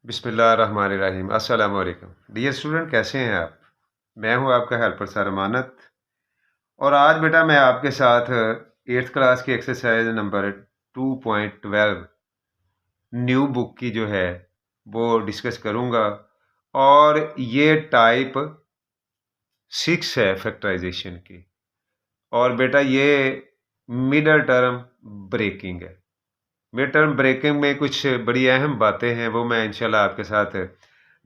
बिस्मिल्लाहिर्रहमानिर्रहीम। अस्सलाम वालेकुम। डियर स्टूडेंट, कैसे हैं आप? मैं हूं आपका हेल्पर सर अमानत। और आज बेटा मैं आपके साथ 8th क्लास की एक्सरसाइज नंबर 2.12 न्यू बुक की जो है वो डिस्कस करूंगा। और ये टाइप 6 है फैक्टराइजेशन की। और बेटा ये मिडल टर्म ब्रेकिंग है। मिड टर्म ब्रेकिंग में कुछ बड़ी अहम बातें हैं, वो मैं इंशाल्लाह आपके साथ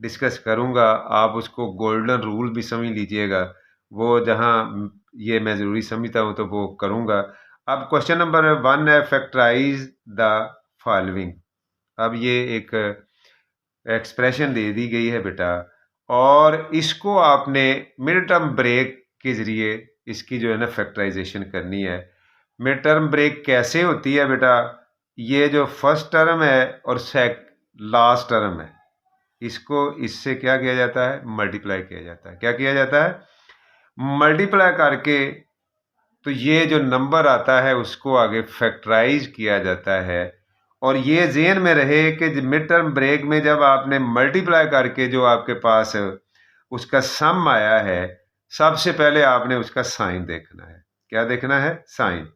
डिस्कस करूंगा। आप उसको गोल्डन रूल भी समझ लीजिएगा। वो जहां ये मैं ज़रूरी समझता हूं तो वो करूंगा। अब क्वेश्चन नंबर 1 है, फैक्टराइज द फॉलोइंग। अब ये एक एक्सप्रेशन दे दी गई है बेटा, और इसको आपने मिड टर्म ब्रेक के ज़रिए इसकी जो है ना फैक्टराइजेशन करनी है। मिड टर्म ब्रेक कैसे होती है बेटा? ये जो फर्स्ट टर्म है और लास्ट टर्म है, इसको इससे क्या किया जाता है? मल्टीप्लाई किया जाता है। क्या किया जाता है? मल्टीप्लाई करके तो ये जो नंबर आता है उसको आगे फैक्टराइज किया जाता है। और ये ज़हन में रहे कि मिड टर्म ब्रेक में जब आपने मल्टीप्लाई करके जो आपके पास उसका सम आया है, सबसे पहले आपने उसका साइन देखना है। क्या देखना है? साइन।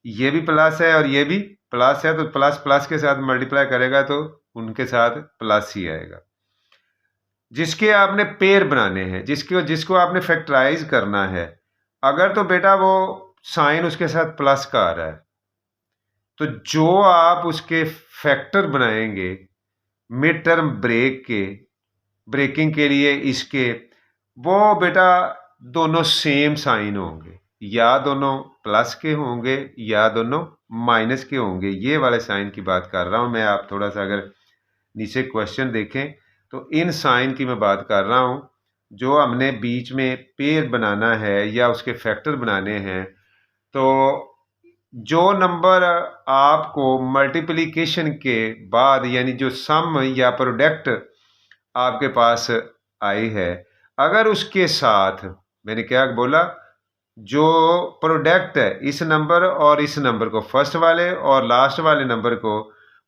ये भी प्लस है और ये भी प्लस है, तो प्लस प्लस के साथ मल्टीप्लाई करेगा तो उनके साथ प्लस ही आएगा। जिसके आपने पेयर बनाने हैं, जिसको आपने फैक्टराइज करना है, अगर तो बेटा वो साइन उसके साथ प्लस का आ रहा है, तो जो आप उसके फैक्टर बनाएंगे मिड टर्म ब्रेकिंग के लिए इसके, वो बेटा दोनों सेम साइन होंगे। या दोनों प्लस के होंगे या दोनों माइनस के होंगे। ये वाले साइन की बात कर रहा हूं मैं। आप थोड़ा सा अगर नीचे क्वेश्चन देखें तो इन साइन की मैं बात कर रहा हूं। जो हमने बीच में पेयर बनाना है या उसके फैक्टर बनाने हैं, तो जो नंबर आपको मल्टीप्लिकेशन के बाद यानी जो सम या प्रोडक्ट आपके पास आई है, अगर उसके साथ मैंने क्या बोला, जो प्रोडक्ट है इस नंबर और इस नंबर को, फर्स्ट वाले और लास्ट वाले नंबर को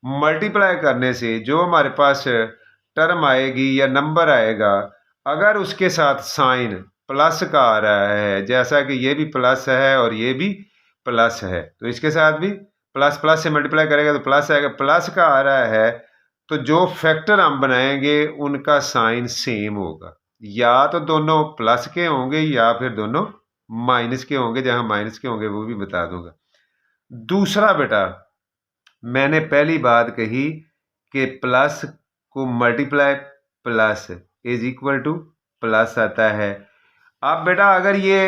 मल्टीप्लाई करने से जो हमारे पास टर्म आएगी या नंबर आएगा, अगर उसके साथ साइन प्लस का आ रहा है, जैसा कि ये भी प्लस है और ये भी प्लस है, तो इसके साथ भी प्लस प्लस से मल्टीप्लाई करेगा तो प्लस आएगा। प्लस का आ रहा है तो जो फैक्टर हम बनाएंगे उनका साइन सेम होगा। या तो दोनों प्लस के होंगे या फिर दोनों माइनस के होंगे। जहां माइनस के होंगे वो भी बता दूंगा। दूसरा बेटा, मैंने पहली बात कही कि प्लस को multiply plus is equal two plus आता है। अब बेटा अगर ये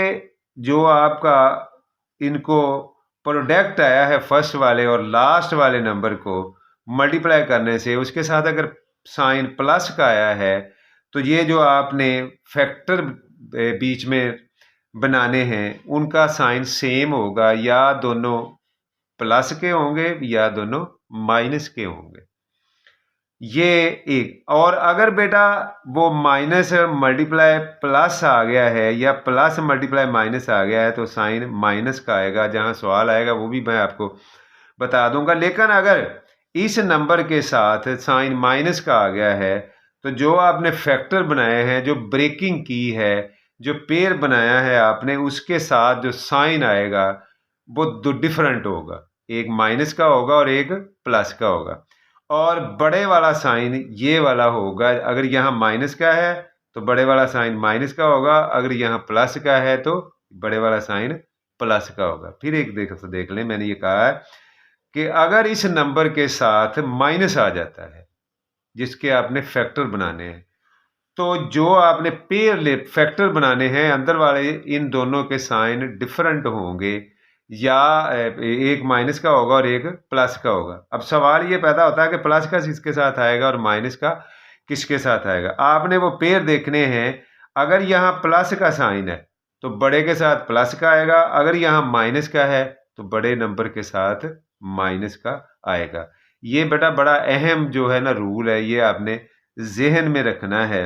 जो आपका इनको प्रोडक्ट आया है फर्स्ट वाले और लास्ट वाले नंबर को मल्टीप्लाई करने से, उसके साथ अगर साइन प्लस का आया है, तो ये जो आपने फैक्टर बीच में बनाने हैं उनका साइन सेम होगा। या दोनों प्लस के होंगे या दोनों माइनस के होंगे। ये एक। और अगर बेटा वो माइनस मल्टीप्लाई प्लस आ गया है या प्लस मल्टीप्लाई माइनस आ गया है, तो साइन माइनस का आएगा। जहां सवाल आएगा वो भी मैं आपको बता दूंगा। लेकिन अगर इस नंबर के साथ साइन माइनस का आ गया है, तो जो आपने फैक्टर बनाए हैं, जो ब्रेकिंग की है, जो पेयर बनाया है आपने, उसके साथ जो साइन आएगा वो दो डिफरेंट होगा। एक माइनस का होगा और एक प्लस का होगा। और बड़े वाला साइन ये वाला होगा। अगर यहाँ माइनस का है तो बड़े वाला साइन माइनस का होगा। अगर यहाँ प्लस का है तो बड़े वाला साइन प्लस का होगा। फिर एक देख लें, मैंने ये कहा है कि अगर इस नंबर के साथ माइनस आ जाता है जिसके आपने फैक्टर बनाने हैं, तो जो आपने फैक्टर बनाने हैं अंदर वाले, इन दोनों के साइन डिफरेंट होंगे। या एक माइनस का होगा और एक प्लस का होगा। अब सवाल ये पैदा होता है कि प्लस का किसके साथ आएगा और माइनस का किसके साथ आएगा। आपने वो पेयर देखने हैं। अगर यहाँ प्लस का साइन है तो बड़े के साथ प्लस का आएगा। अगर यहाँ माइनस का है तो बड़े नंबर के साथ माइनस का आएगा। ये बेटा बड़ा अहम जो है ना रूल है, ये आपने जहन में रखना है।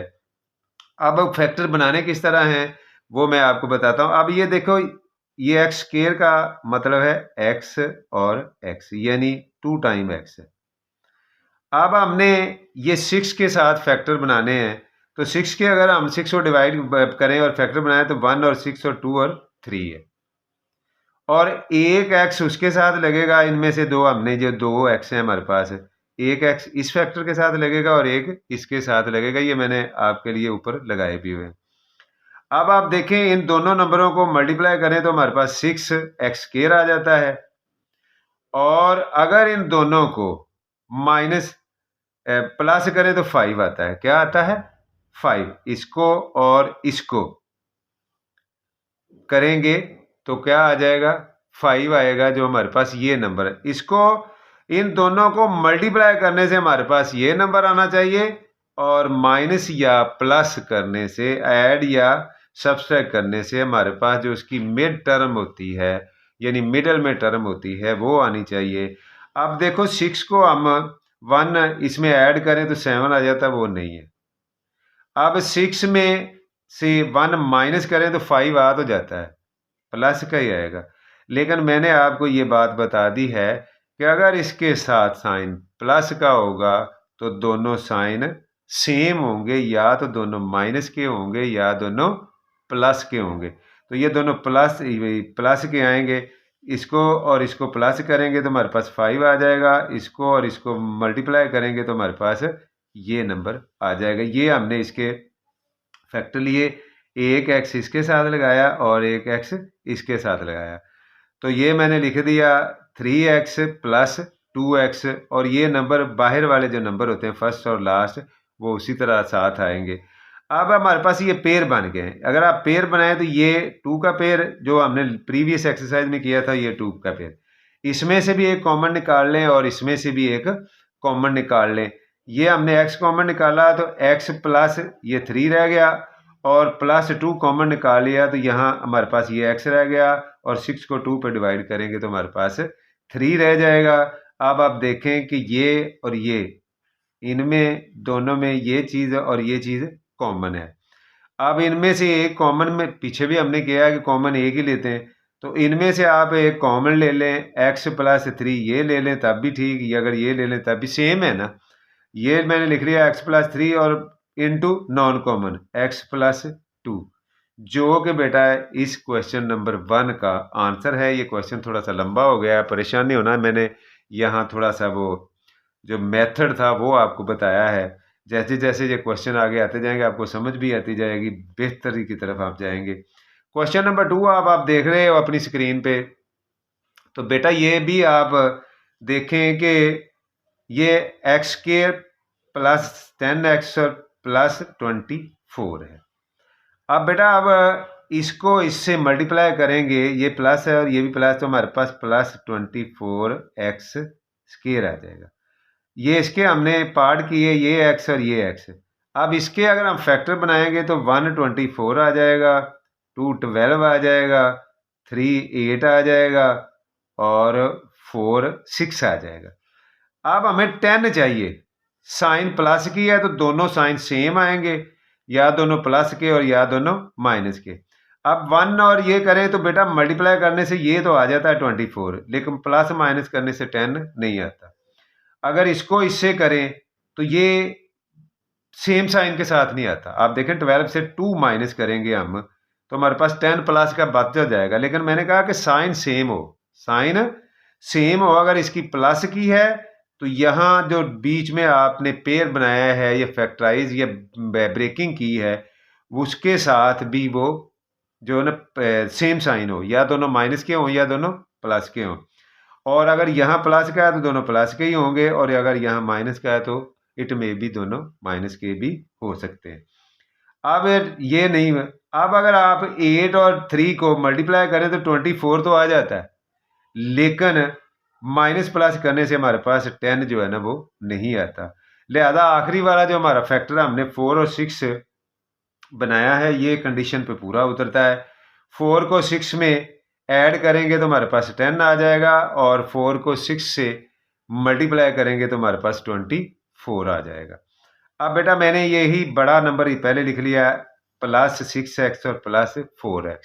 अब फैक्टर बनाने किस तरह हैं वो मैं आपको बताता हूं। अब ये देखो, ये एक्स स्क्वायर का मतलब है एक्स और एक्स, यानी 2 टाइम एक्स है। अब हमने ये 6 के साथ फैक्टर बनाने हैं, तो 6 के अगर हम 6 को डिवाइड करें और फैक्टर बनाएं तो 1 और 6 और 2 और 3 है, और एक एक्स उसके साथ लगेगा। इनमें से दो हमने जो दो एक्स हैं हमारे पास, एक एक्स इस फैक्टर के साथ लगेगा और एक इसके साथ लगेगा। ये मैंने आपके लिए ऊपर लगाए भी हुए हैं। अब आप देखें इन दोनों नंबरों को मल्टीप्लाई करें तो हमारे पास 6x² आ जाता है, और अगर इन दोनों को माइनस प्लस करें तो 5 आता है। क्या आता है? 5। इसको और इसको करेंगे तो क्या आ जाएगा? 5 आएगा, जो हमारे पास ये नंबर है। इसको इन दोनों को मल्टीप्लाई करने से हमारे पास ये नंबर आना चाहिए, और माइनस या प्लस करने से, ऐड या सब्सट्रैक्ट करने से हमारे पास जो उसकी मिड टर्म होती है, यानी मिडल में टर्म होती है, वो आनी चाहिए। अब देखो 6 को हम 1 इसमें ऐड करें तो 7 आ जाता है, वो नहीं है। अब 6 में से 1 माइनस करें तो 5 आ तो जाता है, प्लस का ही आएगा। लेकिन मैंने आपको ये बात बता दी है कि अगर इसके साथ साइन प्लस का होगा तो दोनों साइन सेम होंगे, या तो दोनों माइनस के होंगे या दोनों प्लस के होंगे। तो ये दोनों प्लस के आएंगे। इसको और इसको प्लस करेंगे तो हमारे पास 5 आ जाएगा, इसको और इसको मल्टीप्लाई करेंगे तो हमारे पास ये नंबर आ जाएगा। ये हमने इसके फैक्टर लिए, एक एक्स इसके साथ लगाया और एक एक्स इसके साथ लगाया, तो ये मैंने लिख दिया 3x प्लस 2x, और ये नंबर बाहर वाले जो नंबर होते हैं फर्स्ट और लास्ट, वो उसी तरह साथ आएंगे। अब हमारे पास ये पेयर बन गए हैं। अगर आप पेयर बनाए तो ये 2 का पेयर जो हमने प्रीवियस एक्सरसाइज में किया था, ये 2 का पेयर, इसमें से भी एक कॉमन निकाल लें और इसमें से भी एक कॉमन निकाल लें। ये हमने x कॉमन निकाला तो x प्लस ये 3 रह गया, और प्लस 2 कॉमन निकाल लिया तो यहाँ हमारे पास ये x रह गया, और 6 को 2 पे डिवाइड करेंगे तो हमारे पास 3 रह जाएगा। अब आप देखें कि ये और ये, इनमें दोनों में ये चीज़ और ये चीज़ कॉमन है। अब इनमें से एक कॉमन में पीछे भी हमने किया है कि कॉमन एक ही लेते हैं, तो इनमें से आप एक कॉमन ले लें, x प्लस 3 ये ले लें तब भी ठीक, ये अगर ये ले लें तब भी सेम है ना। ये मैंने लिख लिया x प्लस 3 और into non common x plus 2, जो कि बेटा इस क्वेश्चन नंबर 1 का आंसर है। ये क्वेश्चन थोड़ा सा लंबा हो गया है, परेशान नहीं होना, मैंने यहाँ थोड़ा सा वो जो मेथड था वो आपको बताया है। जैसे जैसे ये क्वेश्चन आगे आते जाएंगे आपको समझ भी आती जाएगी, बेहतरी की तरफ आप जाएंगे। क्वेश्चन नंबर 2 आप देख रहे हो अपनी स्क्रीन पे, तो बेटा ये भी आप देखें कि ये x² प्लस 10x प्लस 24 है। अब बेटा अब इसको इससे मल्टीप्लाई करेंगे, ये प्लस है और ये भी प्लस, तो हमारे पास प्लस 24x² आ जाएगा। ये इसके हमने पार्ट किए, ये x और ये x। अब इसके अगर हम फैक्टर बनाएंगे तो 1 24 आ जाएगा, 2 12 आ जाएगा, 3 8 आ जाएगा, और 4 6 आ जाएगा। अब हमें 10 चाहिए। साइन प्लस की है तो दोनों साइन सेम आएंगे, या दोनों प्लस के और या दोनों माइनस के। अब 1 और ये करें तो बेटा मल्टीप्लाई करने से ये तो आ जाता है 24, लेकिन प्लस माइनस करने से 10 नहीं आता। अगर इसको इससे करें तो ये सेम साइन के साथ नहीं आता। आप देखें 12 से 2 माइनस करेंगे हम तो हमारे पास 10 प्लस का बच जाएगा, लेकिन मैंने कहा कि साइन सेम हो, साइन सेम हो। अगर इसकी प्लस की है तो यहाँ जो बीच में आपने पेयर बनाया है, या फैक्टराइज या ब्रेकिंग की है, उसके साथ भी वो जो है ना सेम साइन हो, या दोनों माइनस के हों या दोनों प्लस के हों। और अगर यहाँ प्लस का है तो दोनों प्लस के ही होंगे, और अगर यहाँ माइनस का है तो इट में भी दोनों माइनस के भी हो सकते हैं। अब ये नहीं है। अब अगर आप 8 और 3 को मल्टीप्लाई करें तो 24 तो आ जाता है, लेकिन माइनस प्लस करने से हमारे पास 10 जो है ना वो नहीं आता। लिहाजा आखिरी वाला जो हमारा फैक्टर हमने 4 और 6 बनाया है, ये कंडीशन पे पूरा उतरता है। 4 को 6 में ऐड करेंगे तो हमारे पास 10 आ जाएगा, और 4 को 6 से मल्टीप्लाई करेंगे तो हमारे पास 24 आ जाएगा। अब बेटा मैंने यही बड़ा नंबर ही पहले लिख लिया, प्लस 6x और प्लस 4x,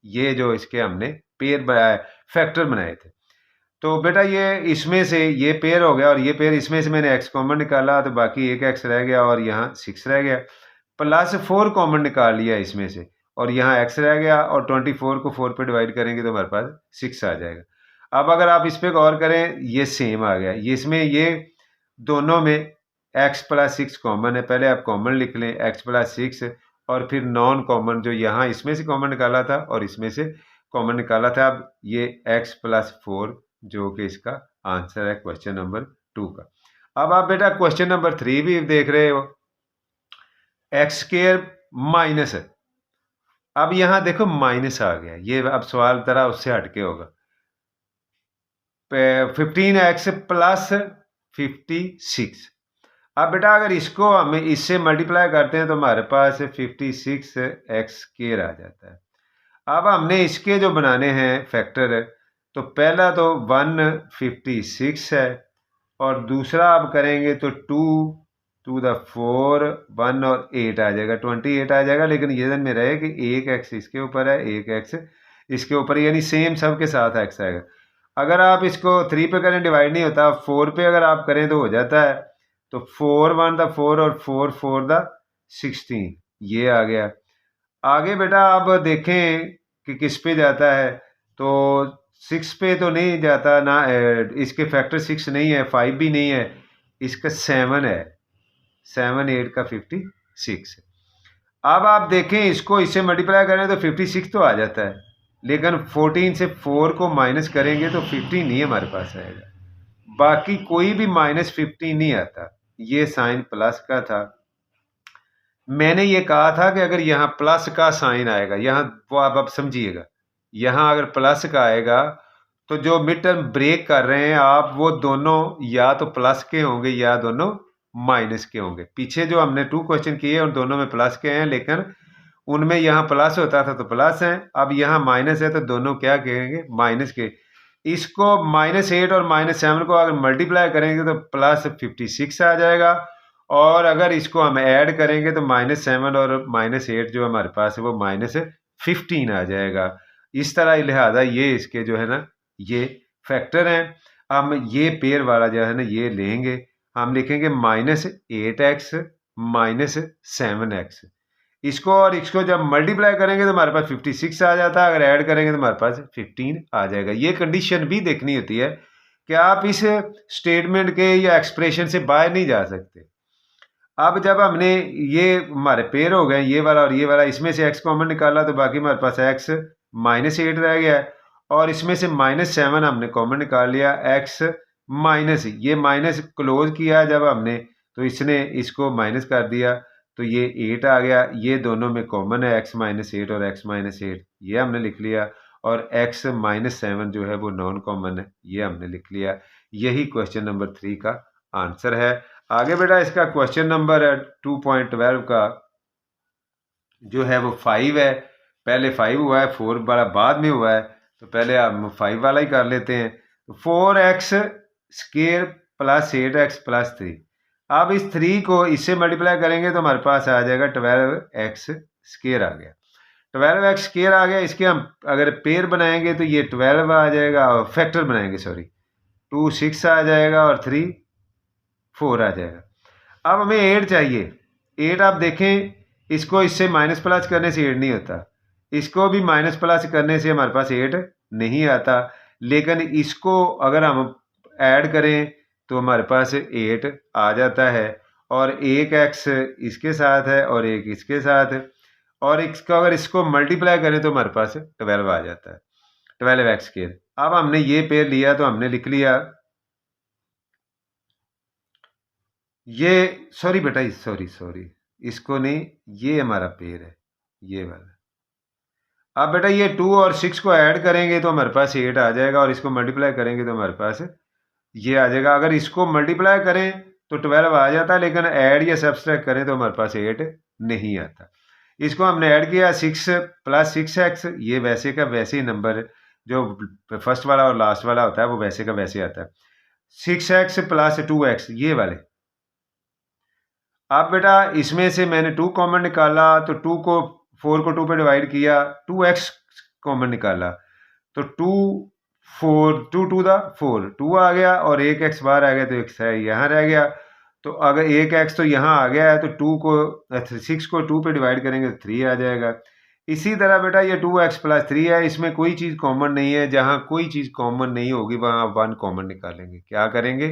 ये जो इसके हमने पेयर बनाए फैक्टर बनाए थे। तो बेटा ये इसमें से ये पेयर हो गया और ये पेयर इसमें से मैंने x कॉमन निकाला तो बाकी एक x रह गया और यहाँ 6 रह गया, प्लस 4 कॉमन निकाल लिया इसमें से और यहाँ x रह गया और 24 को 4 पे डिवाइड करेंगे तो हमारे पास 6 आ जाएगा। अब अगर आप इस पे गौर करें ये सेम आ गया, ये इसमें ये दोनों में x प्लस 6 कॉमन है, पहले आप कॉमन लिख लें x प्लस 6 और फिर नॉन कॉमन जो यहाँ इसमें से कॉमन निकाला था और इसमें से कॉमन निकाला था। अब ये x प्लस 4 जो कि इसका आंसर है क्वेश्चन नंबर 2 का। अब आप बेटा क्वेश्चन नंबर 3 भी देख रहे हो, एक्स स्क्वायर माइनस है। अब यहां देखो माइनस आ गया, ये अब सवाल तरह उससे हटके होगा। 15x plus 56। अब बेटा अगर इसको हम इससे मल्टीप्लाई करते हैं तो हमारे पास 56x स्क्वायर आ जाता है। अब हमने इसके जो बनाने हैं फैक्टर, तो पहला तो 156 है और दूसरा आप करेंगे तो 2 टू द 4 1 और 8 आ जाएगा, 28 आ जाएगा। लेकिन ये ध्यान में रहे कि एक एक्स इसके ऊपर है, एक एक्स इसके ऊपर, यानी सेम सब के साथ एक्स आएगा। अगर आप इसको 3 पे करें डिवाइड नहीं होता, 4 पे अगर आप करें तो हो जाता है। तो 4 1 द 4 और 4 4 द 16 ये आ गया। आगे बेटा आप देखें कि किस पे जाता है, तो 6 पे तो नहीं जाता ना, इसके फैक्टर 6 नहीं है, 5 भी नहीं है, इसका 7 है, 7 8 का 56 है। अब आप देखें इसको इससे मल्टीप्लाई करें तो 56 तो आ जाता है, लेकिन 14 से 4 को माइनस करेंगे तो 15 नहीं हमारे पास आएगा, बाकी कोई भी -15 नहीं आता। ये साइन प्लस का था, मैंने ये कहा था कि अगर यहाँ प्लस का साइन आएगा, यहाँ वो आप अब समझिएगा, यहाँ अगर प्लस का आएगा तो जो मिड टर्म ब्रेक कर रहे हैं आप, वो दोनों या तो प्लस के होंगे या दोनों माइनस के होंगे। पीछे जो हमने 2 क्वेश्चन किए उन दोनों में प्लस के हैं, लेकिन उनमें यहाँ प्लस होता था तो प्लस है, अब यहाँ माइनस है तो दोनों क्या कहेंगे, माइनस के। इसको -8 और -7 को अगर मल्टीप्लाई करेंगे तो +56 आ जाएगा, और अगर इसको हम ऐड करेंगे तो -7 और -8 जो हमारे पास है वो -15 आ जाएगा। इस तरह लिहाजा ये इसके जो है ना ये फैक्टर हैं। हम ये पेयर वाला जो है ना ये लेंगे, हम लिखेंगे -8x -7x। इसको और इसको जब मल्टीप्लाई करेंगे तो हमारे पास 56 आ जाता है, अगर ऐड करेंगे तो हमारे पास 15 आ जाएगा। ये कंडीशन भी देखनी होती है कि आप इस स्टेटमेंट के या एक्सप्रेशन से बाहर नहीं जा सकते। अब जब हमने ये हमारे पेयर हो गए ये वाला और ये वाला, इसमें से x कॉमन निकाला तो बाकी हमारे पास x -8 रह गया है, और इसमें से -7 हमने कॉमन निकाल लिया, x माइनस ये माइनस क्लोज किया जब हमने तो इसने इसको माइनस कर दिया तो ये 8 आ गया। ये दोनों में कॉमन है x -8 और x -8, ये हमने लिख लिया, और x -7 जो है वो नॉन कॉमन है, ये हमने लिख लिया। यही क्वेश्चन नंबर 3 का आंसर है। आगे बेटा इसका क्वेश्चन नंबर 2.12 का जो है वो 5 है। पहले 5 हुआ है, 4 वाला बाद में हुआ है, तो पहले हम 5 वाला ही कर लेते हैं। 4x square plus 8x plus 3। अब इस 3 को इससे मल्टीप्लाई करेंगे तो हमारे पास आ जाएगा 12x स्क्वायर आ गया। 12x स्क्वायर आ गया, इसके हम अगर पेयर बनाएंगे तो ये 12 आ जाएगा, और फैक्टर बनाएंगे सॉरी 2 6 आ जाएगा और 3 4 आ जाएगा। अब हमें 8 चाहिए। 8 आप देखें इसको इससे माइनस प्लस करने से 8 नहीं होता, इसको भी माइनस प्लस करने से हमारे पास 8 नहीं आता, लेकिन इसको अगर हम ऐड करें तो हमारे पास 8 आ जाता है, और एक x इसके साथ है और एक इसके साथ है, और इसको अगर इसको मल्टीप्लाई करें तो हमारे पास 12 आ जाता है, 12x स्क्वायर। अब हमने ये पेयर लिया तो हमने लिख लिया ये, सॉरी बेटा सॉरी इसको नहीं, ये हमारा पेयर है ये वाला। अब बेटा ये 2 और 6 को ऐड करेंगे तो हमारे पास 8 आ जाएगा, और इसको मल्टीप्लाई करेंगे तो हमारे पास ये आ जाएगा। अगर इसको मल्टीप्लाई करें तो 12 आ जाता है, लेकिन ऐड या सब्सट्रैक्ट करें तो हमारे पास 8 नहीं आता। इसको हमने ऐड किया 6 प्लस 6x, ये वैसे का वैसे ही नंबर जो फर्स्ट वाला और लास्ट वाला होता है वो वैसे का वैसे आता है। 6x प्लस 2x ये वाले। अब बेटा इसमें से मैंने 2 कॉमन निकाला तो 2 को 4 को 2 पे डिवाइड किया, 2x कॉमन निकाला तो 2 4 2 टू द 4 2 आ गया और एक एक्स बाहर आ गया तो एक्स है यहाँ रह गया। तो अगर एक एक्स तो यहाँ आ गया है तो 2 को 6 को 2 पे डिवाइड करेंगे तो 3 आ जाएगा। इसी तरह बेटा ये 2x प्लस 3 है, इसमें कोई चीज़ कॉमन नहीं है, जहाँ कोई चीज़ कॉमन नहीं होगी वहाँ 1 कॉमन निकालेंगे। क्या करेंगे,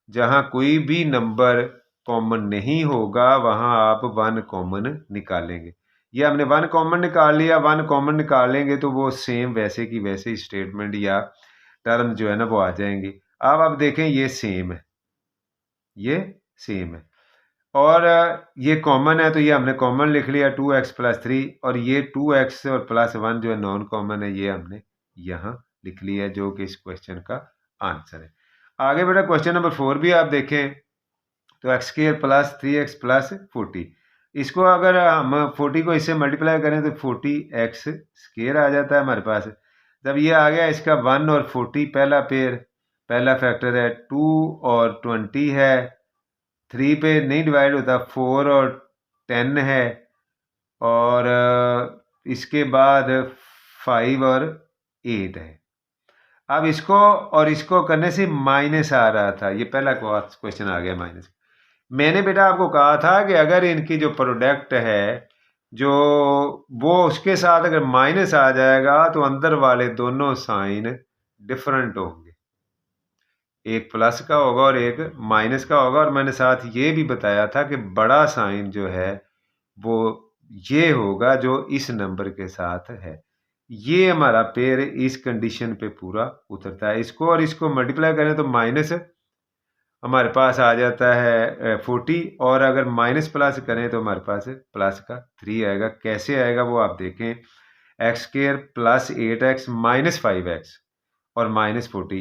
जहाँ कोई भी नंबर कॉमन नहीं होगा वहाँ आप 1 कॉमन निकालेंगे। ये हमने 1 कॉमन निकाल लिया, 1 कॉमन निकालेंगे तो वो सेम वैसे की वैसे ही स्टेटमेंट या टर्म जो है ना वो आ जाएंगी। अब आप देखें ये सेम है, ये सेम है और ये कॉमन है तो ये हमने कॉमन लिख लिया 2x प्लस 3 और ये 2x और प्लस 1 जो है नॉन कॉमन है ये हमने यहाँ लिख लिया जो कि इस क्वेश्चन का आंसर है। आगे बेटा क्वेश्चन नंबर 4 भी आप देखें तो x square plus 3x plus 40, इसको अगर हम 40 को इससे मल्टीप्लाई करें तो 40x स्क्वायर आ जाता है हमारे पास। जब ये आ गया इसका 1 और 40 पहला पेयर, पहला फैक्टर है, 2 और 20 है, 3 पे नहीं डिवाइड होता, 4 और 10 है और इसके बाद 5 और 8 है। अब इसको और इसको करने से माइनस आ रहा था, ये पहला क्वेश्चन आ गया माइनस। मैंने बेटा आपको कहा था कि अगर इनकी जो प्रोडक्ट है जो वो उसके साथ अगर माइनस आ जाएगा तो अंदर वाले दोनों साइन डिफरेंट होंगे, एक प्लस का होगा और एक माइनस का होगा। और मैंने साथ ये भी बताया था कि बड़ा साइन जो है वो ये होगा जो इस नंबर के साथ है। ये हमारा पेयर इस कंडीशन पे पूरा उतरता है। इसको और इसको मल्टीप्लाई करें तो माइनस हमारे पास आ जाता है 40 और अगर माइनस प्लस करें तो हमारे पास प्लस का 3 आएगा। कैसे आएगा वो आप देखें, x square plus 8x minus 5x और माइनस 40।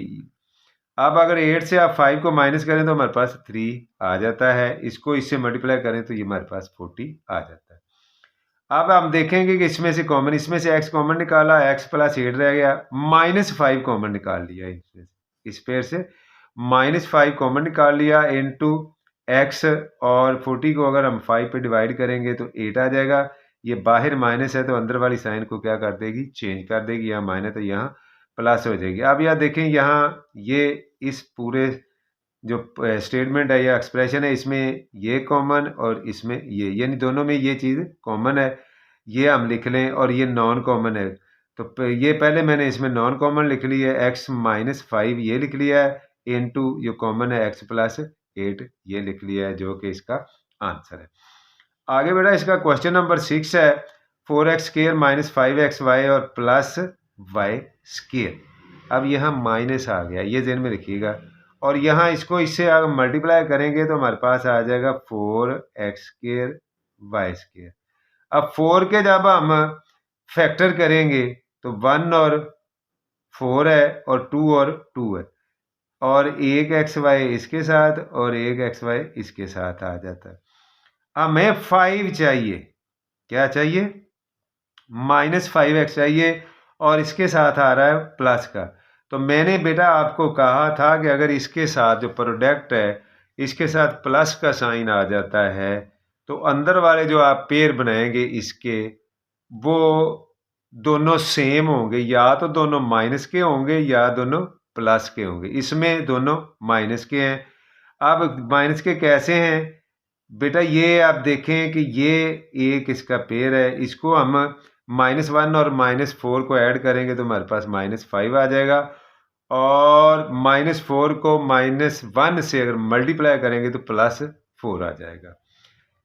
अब अगर 8 से आप 5 को माइनस करें तो हमारे पास 3 आ जाता है, इसको इससे मल्टीप्लाई करें तो ये हमारे पास 40 आ जाता है। अब हम देखेंगे कि इसमें से कॉमन, इसमें से x कॉमन निकाला, x प्लस 8 रह गया, माइनस 5 कॉमन निकाल लिया, इसमें इस पेयर से माइनस 5 कॉमन निकाल लिया इनटू x और 40 को अगर हम 5 पे डिवाइड करेंगे तो 8 आ जाएगा। ये बाहर माइनस है तो अंदर वाली साइन को क्या कर देगी, चेंज कर देगी, यहाँ माइनस तो यहाँ प्लस हो जाएगी। अब यहाँ देखें, यहाँ ये इस पूरे जो स्टेटमेंट है या एक्सप्रेशन है इसमें ये कॉमन और इसमें ये, यानी दोनों में ये चीज़ कॉमन है, ये हम लिख लें और ये नॉन कॉमन है। तो ये पहले मैंने इसमें नॉन कॉमन लिख लिया है, x माइनस 5 ये लिख लिया है, इनटू जो कॉमन है x प्लस 8 ये लिख लिया है जो कि इसका आंसर है। आगे बेटा इसका क्वेश्चन नंबर 6 है, 4x स्क्वायर माइनस 5xy और प्लस y स्क्वायर। अब यहाँ माइनस आ गया, ये ध्यान में रखिएगा, और यहाँ इसको इससे अगर मल्टीप्लाई करेंगे तो हमारे पास आ जाएगा 4x स्क्वायर y स्क्वायर। अब 4 के जब हम फैक्टर करेंगे तो 1 और 4 है और 2 और 2 है और एक एक्स वाई इसके साथ और एक एक्स वाई इसके साथ आ जाता है। हमें 5 चाहिए, क्या चाहिए, माइनस 5x चाहिए और इसके साथ आ रहा है प्लस का। तो मैंने बेटा आपको कहा था कि अगर इसके साथ जो प्रोडक्ट है इसके साथ प्लस का साइन आ जाता है तो अंदर वाले जो आप पेयर बनाएंगे इसके वो दोनों सेम होंगे, या तो दोनों माइनस के होंगे या दोनों प्लस के होंगे। इसमें दोनों माइनस के हैं। अब माइनस के कैसे हैं बेटा, ये आप देखें कि ये एक इसका पेयर है, इसको हम -1 और -4 को ऐड करेंगे तो हमारे पास -5 आ जाएगा और -4 को -1 से अगर मल्टीप्लाई करेंगे तो +4 आ जाएगा।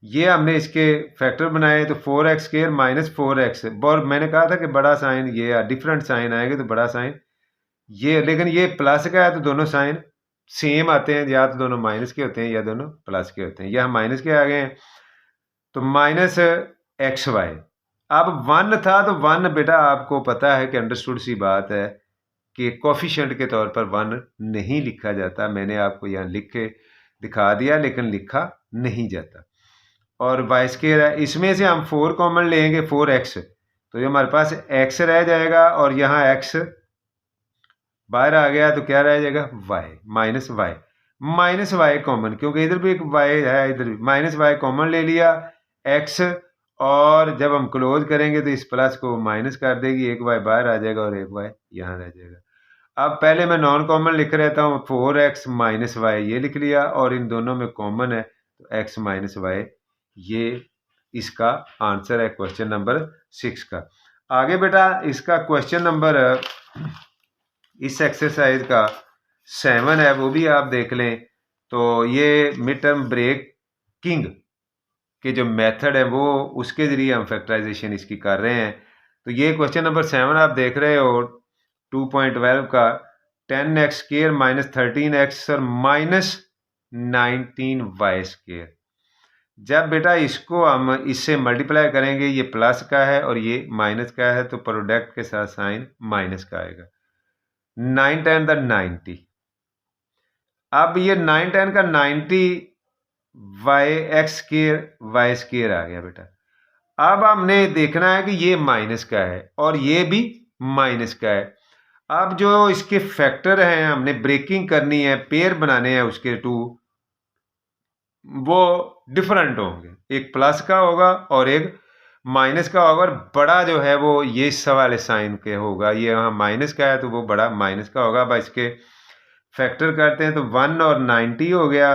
ये हमने इसके फैक्टर बनाए तो 4x स्क्वायर माइनस 4x, और मैंने कहा था कि बड़ा साइन ये डिफरेंट साइन आएंगे तो बड़ा साइन ये, लेकिन ये प्लस का है तो दोनों साइन सेम आते हैं, या तो दोनों माइनस के होते हैं या दोनों प्लस के होते हैं। यहाँ माइनस के आ गए हैं तो -xy। अब 1 था तो 1 बेटा आपको पता है कि अंडरस्टूड सी बात है कि कोफिशिएंट के तौर पर 1 नहीं लिखा जाता। मैंने आपको यहाँ लिख के दिखा दिया लेकिन लिखा नहीं जाता। और वाई स्क्वायर है, इसमें से हम 4 कॉमन लेंगे, 4x, तो ये हमारे पास x रह जाएगा और यहाँ x बाहर आ गया तो क्या रह जाएगा, y माइनस वाई कॉमन, क्योंकि इधर भी एक y है, इधर भी -y कॉमन ले लिया, x, और जब हम क्लोज करेंगे तो इस प्लस को माइनस कर देगी, एक y बाहर आ जाएगा और एक y यहाँ रह जाएगा। अब पहले मैं नॉन कॉमन लिख रहता हूँ, 4x माइनस वाई ये लिख लिया, और इन दोनों में कॉमन है तो x माइनस वाई, ये इसका आंसर है क्वेश्चन नंबर 6 का। आगे बेटा इसका क्वेश्चन नंबर इस एक्सरसाइज का 7 है, वो भी आप देख लें। तो ये मिड टर्म ब्रेकिंग के जो मेथड है वो उसके ज़रिए हम फैक्टराइजेशन इसकी कर रहे हैं। तो ये क्वेश्चन नंबर 7 आप देख रहे हो 2.12 का 10x स्क्वायर माइनस 13x और माइनस 19y स्क्वायर। जब बेटा इसको हम इससे मल्टीप्लाई करेंगे, ये प्लस का है और ये माइनस का है, तो प्रोडक्ट के साथ साइन माइनस का आएगा। 9 10 द 90। अब ये 9 10 का 90 x स्क्वायर आ गया बेटा। अब हमने देखना है कि ये माइनस का है और ये भी माइनस का है। अब जो इसके फैक्टर हैं हमने ब्रेकिंग करनी है, पेयर बनाने हैं उसके टू, वो डिफरेंट होंगे, एक प्लस का होगा और एक माइनस का होगा। और बड़ा जो है वो ये इस वाले साइन के होगा, ये यहाँ माइनस का है तो वो बड़ा माइनस का होगा। अब इसके फैक्टर करते हैं तो 1 और 90 हो गया,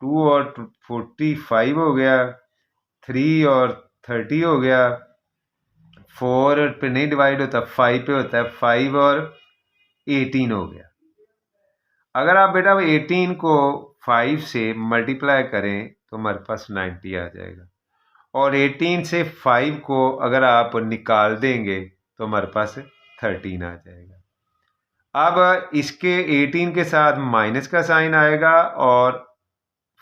2 और 45 हो गया, 3 और 30 हो गया, 4 पे नहीं डिवाइड होता, 5 पे होता है, 5 और 18 हो गया। अगर आप बेटा 18 को 5 से मल्टीप्लाई करें तो हमारे पास 90 आ जाएगा, और 18 से 5 को अगर आप निकाल देंगे तो हमारे पास 13 आ जाएगा। अब इसके 18 के साथ माइनस का साइन आएगा और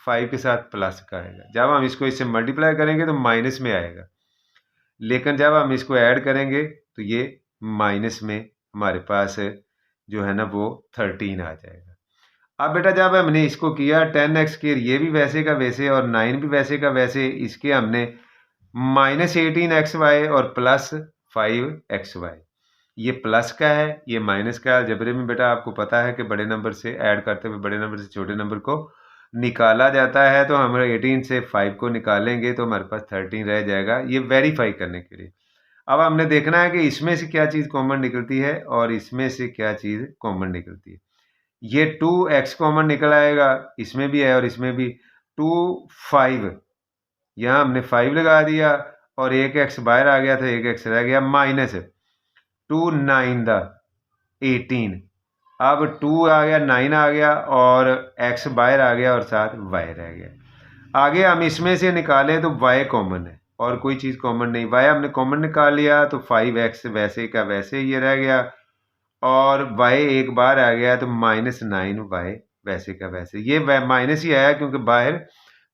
5 के साथ प्लस का आएगा। जब हम इसको इससे मल्टीप्लाई करेंगे तो माइनस में आएगा, लेकिन जब हम इसको ऐड करेंगे तो ये माइनस में हमारे पास जो है ना वो 13 आ जाएगा। अब बेटा जब हमने इसको किया 10x स्क्वायर, ये भी वैसे का वैसे और 9 भी वैसे का वैसे, इसके हमने माइनस 18xy और प्लस 5xy, ये प्लस का है ये माइनस का है। अलजेब्रे में बेटा आपको पता है कि बड़े नंबर से ऐड करते हुए बड़े नंबर से छोटे नंबर को निकाला जाता है, तो हम 18 से 5 को निकालेंगे तो हमारे पास 13 रह जाएगा, ये वेरीफाई करने के लिए। अब हमने देखना है कि इसमें से क्या चीज़ कॉमन निकलती है और इसमें से क्या चीज़ कॉमन निकलती है। ये 2x कॉमन निकल आएगा, इसमें भी है और इसमें भी। 2 5, यहाँ हमने 5 लगा दिया और एक x बाहर आ गया था, एक x रह गया, माइनस 2 9 द 18। अब 2 आ गया, 9 आ गया और x बाहर आ गया और साथ y रह गया। आगे हम इसमें से निकालें तो y कॉमन है और कोई चीज़ कॉमन नहीं, y हमने कॉमन निकाल लिया तो 5x वैसे का वैसे ये रह गया, और y एक बार आ गया तो माइनस 9y वैसे का वैसे। ये माइनस ही आया क्योंकि बाहर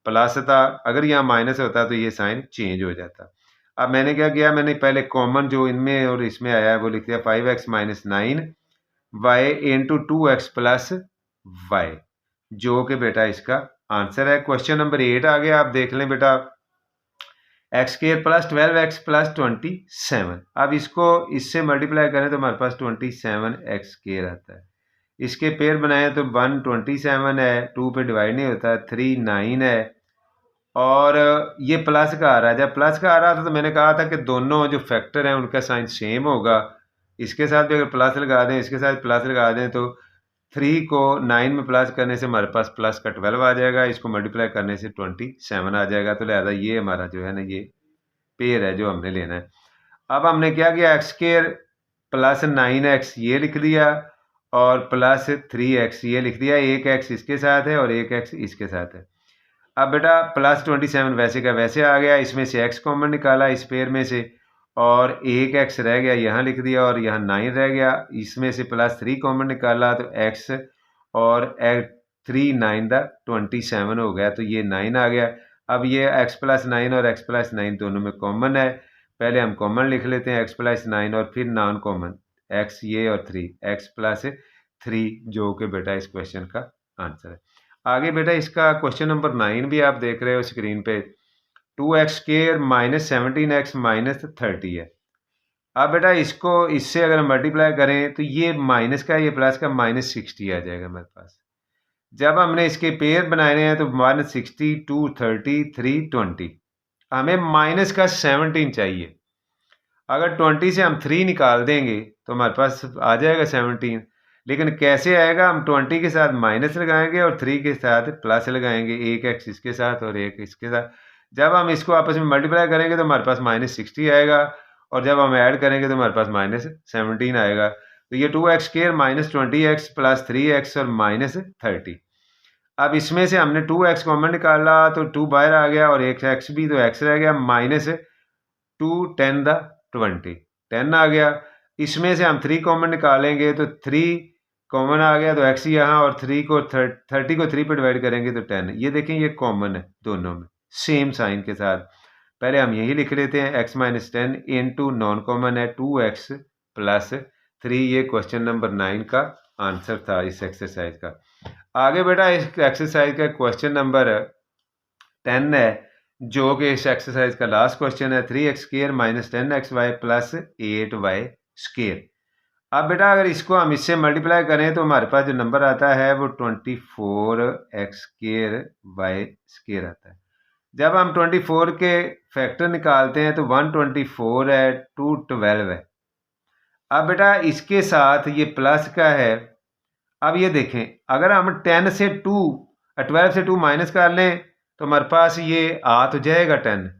प्लस था, अगर यहाँ माइनस होता तो ये साइन चेंज हो जाता। अब मैंने क्या किया, मैंने पहले कॉमन जो इनमें और इसमें आया है वो लिख दिया 5x minus 9y into 2x plus y, जो कि बेटा इसका आंसर है। क्वेश्चन नंबर 8 आ गया, आप देख लें बेटा, x square plus 12x plus 27। अब इसको इससे मल्टीप्लाई करें तो हमारे पास 27x स्क्र आता है। इसके पेयर बनाए तो 1 27 है, 2 पे डिवाइड नहीं होता, 3 9 है, और ये प्लस का आ रहा है। जब प्लस का आ रहा था तो मैंने कहा था कि दोनों जो फैक्टर हैं उनका साइन सेम होगा, इसके साथ भी अगर प्लस लगा दें इसके साथ प्लस लगा दें तो 3 को 9 में प्लस करने से हमारे पास प्लस का 12 आ जाएगा, इसको मल्टीप्लाई करने से 27 आ जाएगा। तो लिहाजा ये हमारा जो है ना ये पेयर है जो हमने लेना है। अब हमने क्या किया, एक्स स्क्र प्लस 9x ये लिख दिया और प्लस 3x ये लिख दिया, एक x इसके साथ है और एक x इसके साथ है। अब बेटा प्लस 27 वैसे का वैसे आ गया, इसमें से x कॉमन निकाला इस पेयर में से, और एक x रह गया यहाँ लिख दिया और यहाँ 9 रह गया, इसमें से प्लस 3 कॉमन निकाला तो x और 3 9 द 27 हो गया, तो ये 9 आ गया। अब ये x प्लस 9 और x प्लस 9 दोनों में कॉमन है, पहले हम कॉमन लिख लेते हैं x प्लस 9 और फिर नॉन कॉमन x ये और 3 x प्लस 3, जो कि बेटा इस क्वेश्चन का आंसर है। आगे बेटा इसका क्वेश्चन नंबर 9 भी आप देख रहे हो स्क्रीन पे, 2x square minus 17x minus 30 है। अब बेटा इसको इससे अगर हम मल्टीप्लाई करें तो ये माइनस का ये प्लस का माइनस 60 आ जाएगा हमारे पास। जब हमने इसके पेयर बनाए हैं तो माइनस 60 2 30 3 20, हमें माइनस का 17 चाहिए। अगर 20 से हम 3 निकाल देंगे तो हमारे पास आ जाएगा 17। लेकिन कैसे आएगा, हम 20 के साथ माइनस लगाएंगे और 3 के साथ प्लस लगाएंगे, एक एक्स इसके साथ और एक इसके साथ। जब हम इसको आपस में मल्टीप्लाई करेंगे तो हमारे पास -60 आएगा और जब हम ऐड करेंगे तो हमारे पास -17 आएगा। तो ये 2x² -20x प्लस 3x और -30। अब इसमें से हमने 2x कॉमन निकाला तो 2 बाहर आ गया और एक x भी, तो x रह गया -2 10 द 20, 10 आ गया। इसमें से हम 3 कॉमन निकालेंगे तो 3 कॉमन आ गया, तो x यहाँ और 3 को 30 को 3 पे डिवाइड करेंगे तो 10। ये देखें ये कॉमन है दोनों में, सेम साइन के साथ। पहले हम यही लिख लेते हैं x - 10 इंटू नॉन कॉमन है 2x प्लस 3। ये क्वेश्चन नंबर 9 का आंसर था इस एक्सरसाइज का। आगे बेटा इस एक्सरसाइज का क्वेश्चन नंबर 10 है, जो कि इस एक्सरसाइज का लास्ट क्वेश्चन है। 3x² - 10xy plus 8y²। अब बेटा अगर इसको हम इससे मल्टीप्लाई करें तो हमारे पास जो नंबर आता है वो 24x² आता है। जब हम 24 के फैक्टर निकालते हैं तो 124 है, 212 है। अब बेटा इसके साथ ये प्लस का है। अब ये देखें, अगर हम 10 से 2 12 से 2 माइनस कर लें तो हमारे पास ये आ तो जाएगा 10,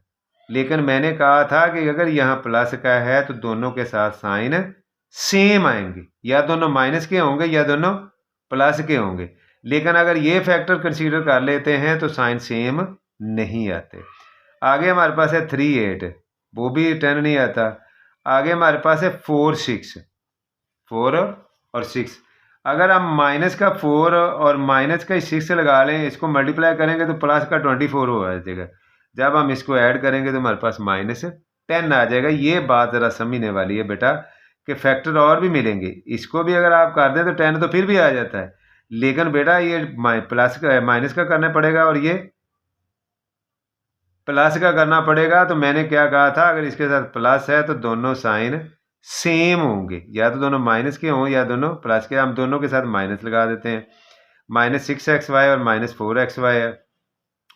लेकिन मैंने कहा था कि अगर यहाँ प्लस का है तो दोनों के साथ साइन सेम आएंगे, या दोनों माइनस के होंगे या दोनों प्लस के होंगे। लेकिन अगर ये फैक्टर कंसीडर कर लेते हैं तो साइन सेम नहीं आते। आगे हमारे पास है 3 8, वो भी 10 नहीं आता। आगे हमारे पास है 4 6, 4 और 6। अगर हम माइनस का 4 और माइनस का 6 लगा लें, इसको मल्टीप्लाई करेंगे तो प्लस का 24 हो जाएगा। जब हम इसको ऐड करेंगे तो हमारे पास -10 आ जाएगा। ये बात ज़रा समझने वाली है बेटा कि फैक्टर और भी मिलेंगे। इसको भी अगर आप कर दें तो 10 तो फिर भी आ जाता है, लेकिन बेटा ये प्लस का माइनस का करना पड़ेगा और ये प्लस का करना पड़ेगा। तो मैंने क्या कहा था, अगर इसके साथ प्लस है तो दोनों साइन सेम होंगे, या तो दोनों माइनस के हों या दोनों प्लस के। हम दोनों के साथ माइनस लगा देते हैं। -6xy और -4xy है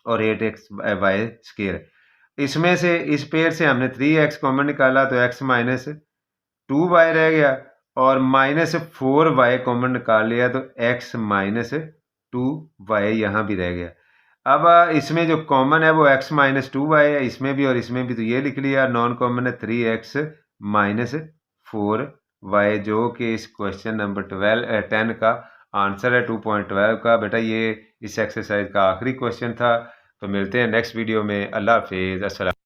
और 8xy²। इसमें से इस पेयर से हमने 3x कॉमन निकाला तो x - 2y रह गया और -4y कॉमन निकाल लिया तो x - 2y यहाँ भी रह गया। अब इसमें जो कॉमन है वो x - 2y है, इसमें भी और इसमें भी, तो ये लिख लिया। नॉन कॉमन है 3x - 4y, जो कि इस क्वेश्चन नंबर 10 का आंसर है 2.12 का। बेटा ये इस एक्सरसाइज का आखिरी क्वेश्चन था। तो मिलते हैं नेक्स्ट वीडियो में। अल्लाह हाफिज़। अस्सलाम।